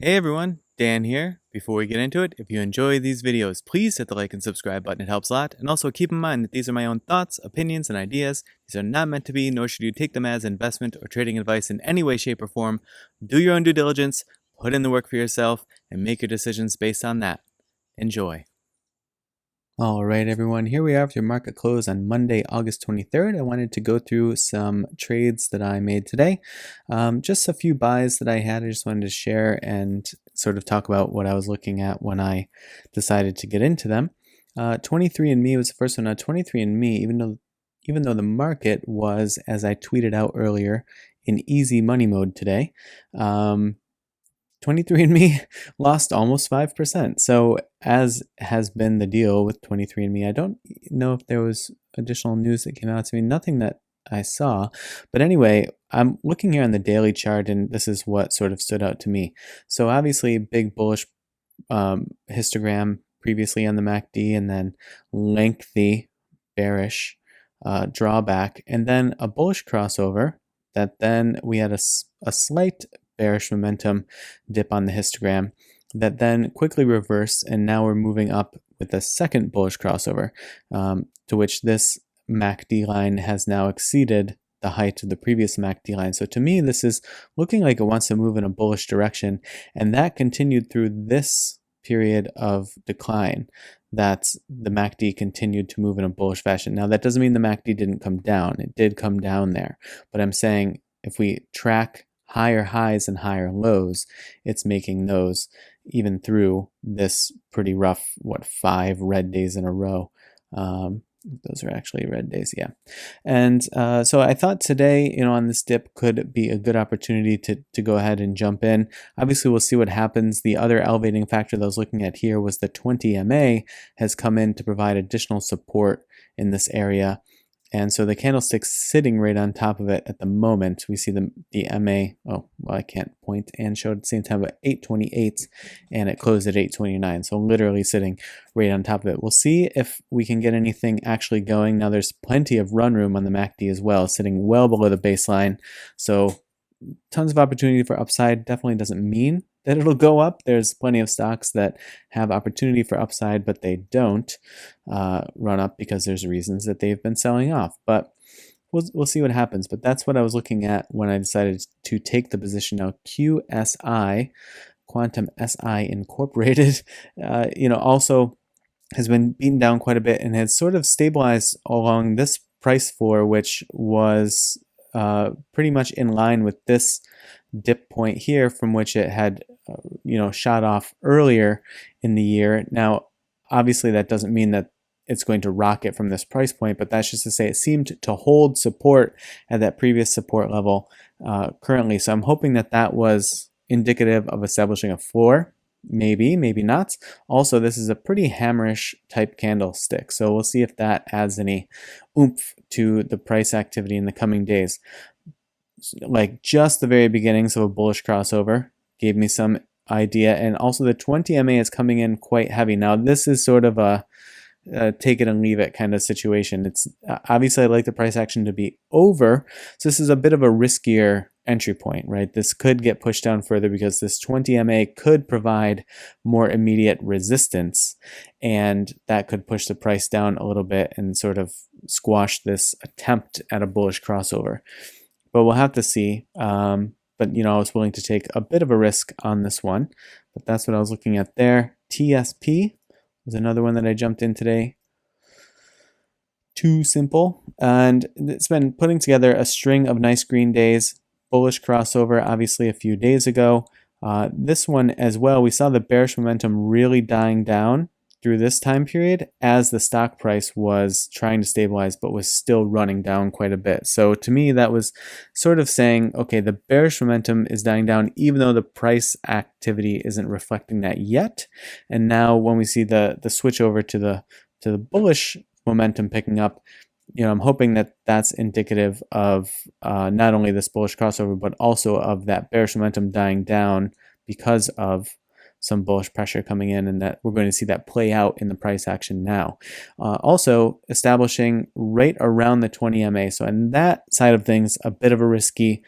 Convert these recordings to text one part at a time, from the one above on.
Hey everyone, Dan here. Before we get into it, if you enjoy these videos, please hit the like and subscribe button. It helps a lot. And also keep in mind that these are my own thoughts, opinions, and ideas. These are not meant to be, nor should you take them as investment or trading advice in any way, shape, or form. Do your own due diligence, put in the work for yourself, and make your decisions based on that. Enjoy. All right, everyone, here we are after market close on Monday, August 23rd. I wanted to go through some trades that I made today. Just a few buys that I had. I just wanted to share and sort of talk about what I was looking at when I decided to get into them. 23andMe was the first one. Now, 23andMe, even though the market was, as I tweeted out earlier, in easy money mode today, 23andMe lost almost 5%. So as has been the deal with 23andMe, I don't know if there was additional news that came out to me, nothing that I saw. But anyway, I'm looking here on the daily chart, and this is what sort of stood out to me. So obviously big bullish histogram previously on the MACD, and then lengthy bearish drawback, and then a bullish crossover that then we had a slight bearish momentum dip on the histogram that then quickly reversed, and now we're moving up with a second bullish crossover, to which this MACD line has now exceeded the height of the previous MACD line. So to me, this is looking like it wants to move in a bullish direction, and that continued through this period of decline. That's the MACD continued to move in a bullish fashion. Now, that doesn't mean the MACD didn't come down. It did come down there, but I'm saying if we track higher highs and higher lows, it's making those even through this pretty rough, 5 red days in a row. Those are actually red days, yeah. And so I thought today, on this dip could be a good opportunity to go ahead and jump in. Obviously, we'll see what happens. The other elevating factor that I was looking at here was the 20 MA has come in to provide additional support in this area. And so the candlestick's sitting right on top of it at the moment. We see the MA, I can't point and show at the same time, but 828, and it closed at 829. So literally sitting right on top of it. We'll see if we can get anything actually going. Now there's plenty of run room on the MACD as well, sitting well below the baseline. So tons of opportunity for upside. Definitely doesn't mean that it'll go up. There's plenty of stocks that have opportunity for upside, but they don't run up because there's reasons that they've been selling off. But we'll see what happens. But that's what I was looking at when I decided to take the position. Now, QSI, Quantum SI Incorporated, also has been beaten down quite a bit and has sort of stabilized along this price floor, which was pretty much in line with this dip point here, from which it had shot off earlier in the year. Now obviously that doesn't mean that it's going to rocket from this price point, but that's just to say it seemed to hold support at that previous support level currently. So I'm hoping that that was indicative of establishing a floor. Maybe not. Also, this is a pretty hammerish type candlestick, so we'll see if that adds any oomph to the price activity in the coming days. Like just the very beginnings of a bullish crossover gave me some idea, and also the 20 MA is coming in quite heavy. Now this is sort of a take it and leave it kind of situation. It's obviously I'd like the price action to be over, so this is a bit of a riskier entry point, right? This could get pushed down further because this 20 MA could provide more immediate resistance, and that could push the price down a little bit and sort of squash this attempt at a bullish crossover. But we'll have to see. But I was willing to take a bit of a risk on this one. But that's what I was looking at there. TSP was another one that I jumped in today. Too simple. And it's been putting together a string of nice green days. Bullish crossover, obviously, a few days ago. This one as well, we saw the bearish momentum really dying down through this time period as the stock price was trying to stabilize but was still running down quite a bit. So to me, that was sort of saying, okay, the bearish momentum is dying down even though the price activity isn't reflecting that yet. And now when we see the switch over to the bullish momentum picking up, I'm hoping that that's indicative of not only this bullish crossover but also of that bearish momentum dying down because of some bullish pressure coming in, and that we're going to see that play out in the price action now. Also establishing right around the 20 MA. So on that side of things, a bit of a risky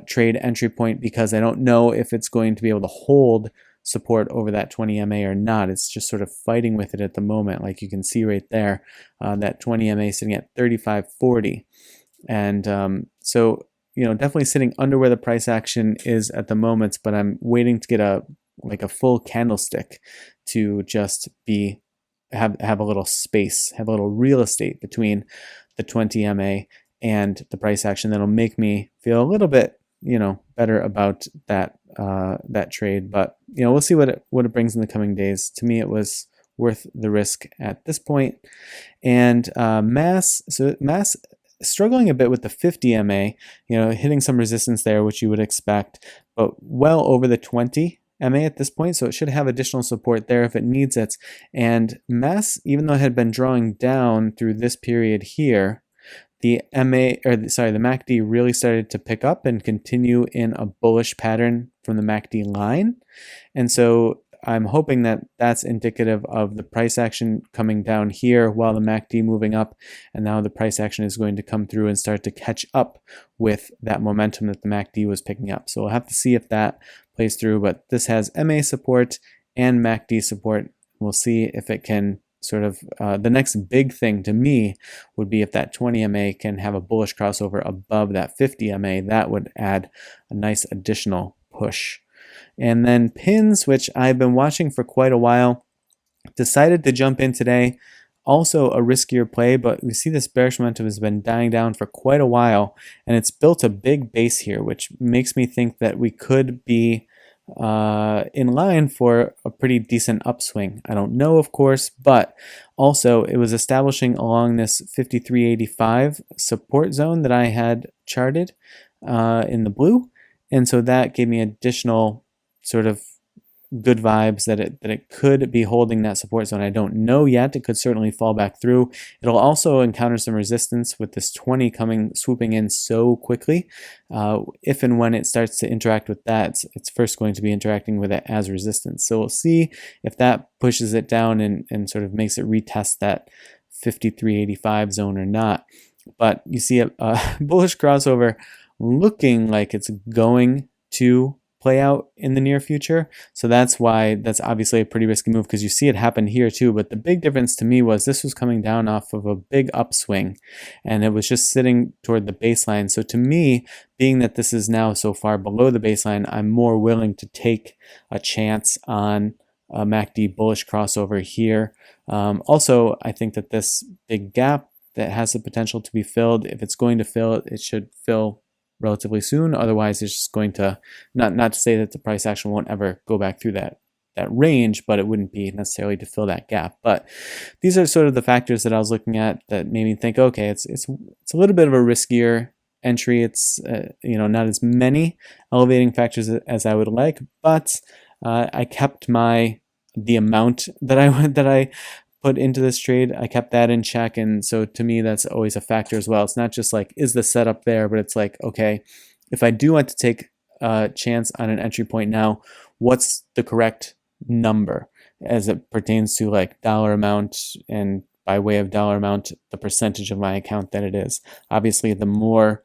trade entry point because I don't know if it's going to be able to hold support over that 20 MA or not. It's just sort of fighting with it at the moment. Like you can see right there, that 20 MA sitting at 35.40. And so, definitely sitting under where the price action is at the moment, but I'm waiting to get a full candlestick to just have a little space, have a little real estate between the 20 MA and the price action that'll make me feel a little bit, better about that trade. But we'll see what it brings in the coming days. To me, it was worth the risk at this point. And mass struggling a bit with the 50 MA, hitting some resistance there, which you would expect, but well over the 20 MA at this point, so it should have additional support there if it needs it. And mass, even though it had been drawing down through this period here, the MACD really started to pick up and continue in a bullish pattern from the MACD line. And so I'm hoping that that's indicative of the price action coming down here while the MACD moving up, and now the price action is going to come through and start to catch up with that momentum that the MACD was picking up. So we'll have to see if that plays through, but this has MA support and MACD support. We'll see if it can sort of, the next big thing to me would be if that 20 MA can have a bullish crossover above that 50 MA. That would add a nice additional push. And then pins, which I've been watching for quite a while, decided to jump in today. Also a riskier play, but we see this bearish momentum has been dying down for quite a while, and it's built a big base here, which makes me think that we could be in line for a pretty decent upswing. I don't know, of course, but also it was establishing along this 53.85 support zone that I had charted in the blue, and so that gave me additional sort of good vibes that it could be holding that support zone. I don't know yet. It could certainly fall back through. It'll also encounter some resistance with this 20 swooping in so quickly. If and when it starts to interact with that, it's first going to be interacting with it as resistance. So we'll see if that pushes it down and sort of makes it retest that 53.85 zone or not. But you see a bullish crossover looking like it's going to play out in the near future. So that's why that's obviously a pretty risky move, because you see it happen here too. But the big difference to me was this was coming down off of a big upswing and it was just sitting toward the baseline. So to me, being that this is now so far below the baseline, I'm more willing to take a chance on a MACD bullish crossover here. Also, I think that this big gap that has the potential to be filled, if it's going to fill, it should fill relatively soon. Otherwise, it's just going to, not to say that the price action won't ever go back through that range, but it wouldn't be necessarily to fill that gap. But these are sort of the factors that I was looking at that made me think, okay, it's a little bit of a riskier entry. It's not as many elevating factors as I would like, but I kept the amount that I put into this trade, I kept that in check. And so to me, that's always a factor as well. It's not just like, is the setup there, but it's like, okay, if I do want to take a chance on an entry point now, what's the correct number as it pertains to like dollar amount, and by way of dollar amount, the percentage of my account that it is. Obviously, the more,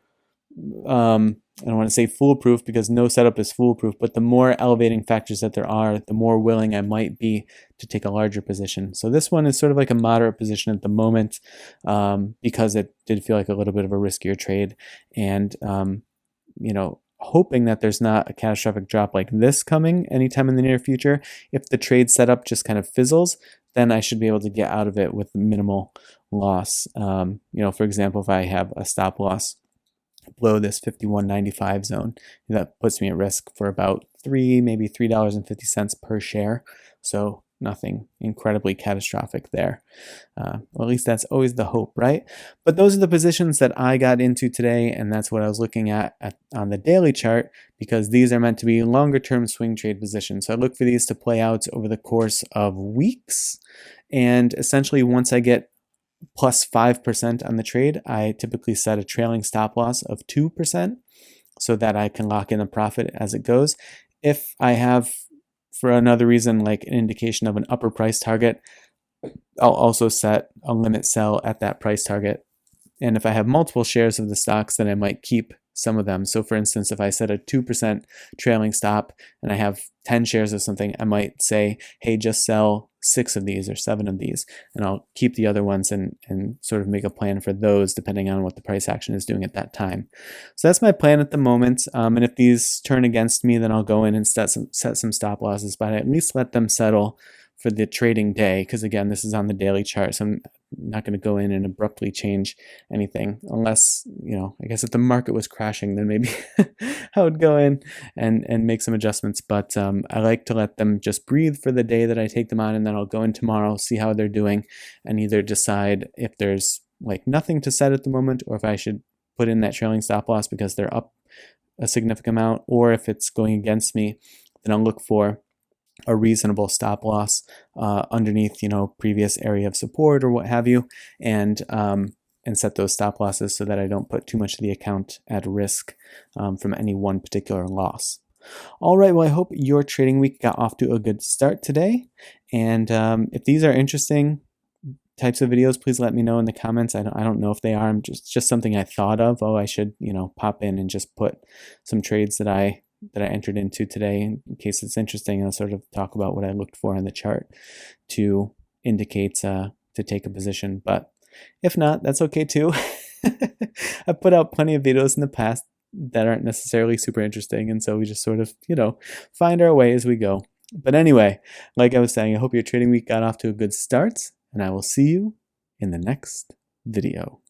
I don't want to say foolproof because no setup is foolproof, but the more elevating factors that there are, the more willing I might be to take a larger position. So this one is sort of like a moderate position at the moment, because it did feel like a little bit of a riskier trade. And, hoping that there's not a catastrophic drop like this coming anytime in the near future. If the trade setup just kind of fizzles, then I should be able to get out of it with minimal loss. For example, if I have a stop loss below this 51.95 zone, that puts me at risk for about maybe $3.50 per share. So nothing incredibly catastrophic there. Well, at least that's always the hope, right? But those are the positions that I got into today, and that's what I was looking at on the daily chart, because these are meant to be longer term swing trade positions. So I look for these to play out over the course of weeks, and essentially once I get plus 5% on the trade, I typically set a trailing stop loss of 2% so that I can lock in a profit as it goes. If I have, for another reason, like an indication of an upper price target, I'll also set a limit sell at that price target. And if I have multiple shares of the stocks, then I might keep some of them. So for instance, if I set a 2% trailing stop and I have 10 shares of something, I might say, hey, just sell 6 of these or 7 of these, and I'll keep the other ones and sort of make a plan for those depending on what the price action is doing at that time. So that's my plan at the moment. And if these turn against me, then I'll go in and set some stop losses, but I at least let them settle for the trading day, because again, this is on the daily chart, so I'm not going to go in and abruptly change anything unless, I guess if the market was crashing, then maybe I would go in and make some adjustments. But I like to let them just breathe for the day that I take them on, and then I'll go in tomorrow, see how they're doing, and either decide if there's like nothing to set at the moment, or if I should put in that trailing stop loss because they're up a significant amount, or if it's going against me, then I'll look for a reasonable stop loss underneath, previous area of support or what have you, and set those stop losses so that I don't put too much of the account at risk from any one particular loss. All right, well, I hope your trading week got off to a good start today, and if these are interesting types of videos, please let me know in the comments. I don't know if they are. I'm just something I thought of. Oh, I should pop in and just put some trades that I entered into today in case it's interesting. I'll sort of talk about what I looked for in the chart to indicate to take a position. But if not, that's okay too. I've put out plenty of videos in the past that aren't necessarily super interesting, and so we just sort of find our way as we go. But anyway, like I was saying, I hope your trading week got off to a good start, and I will see you in the next video.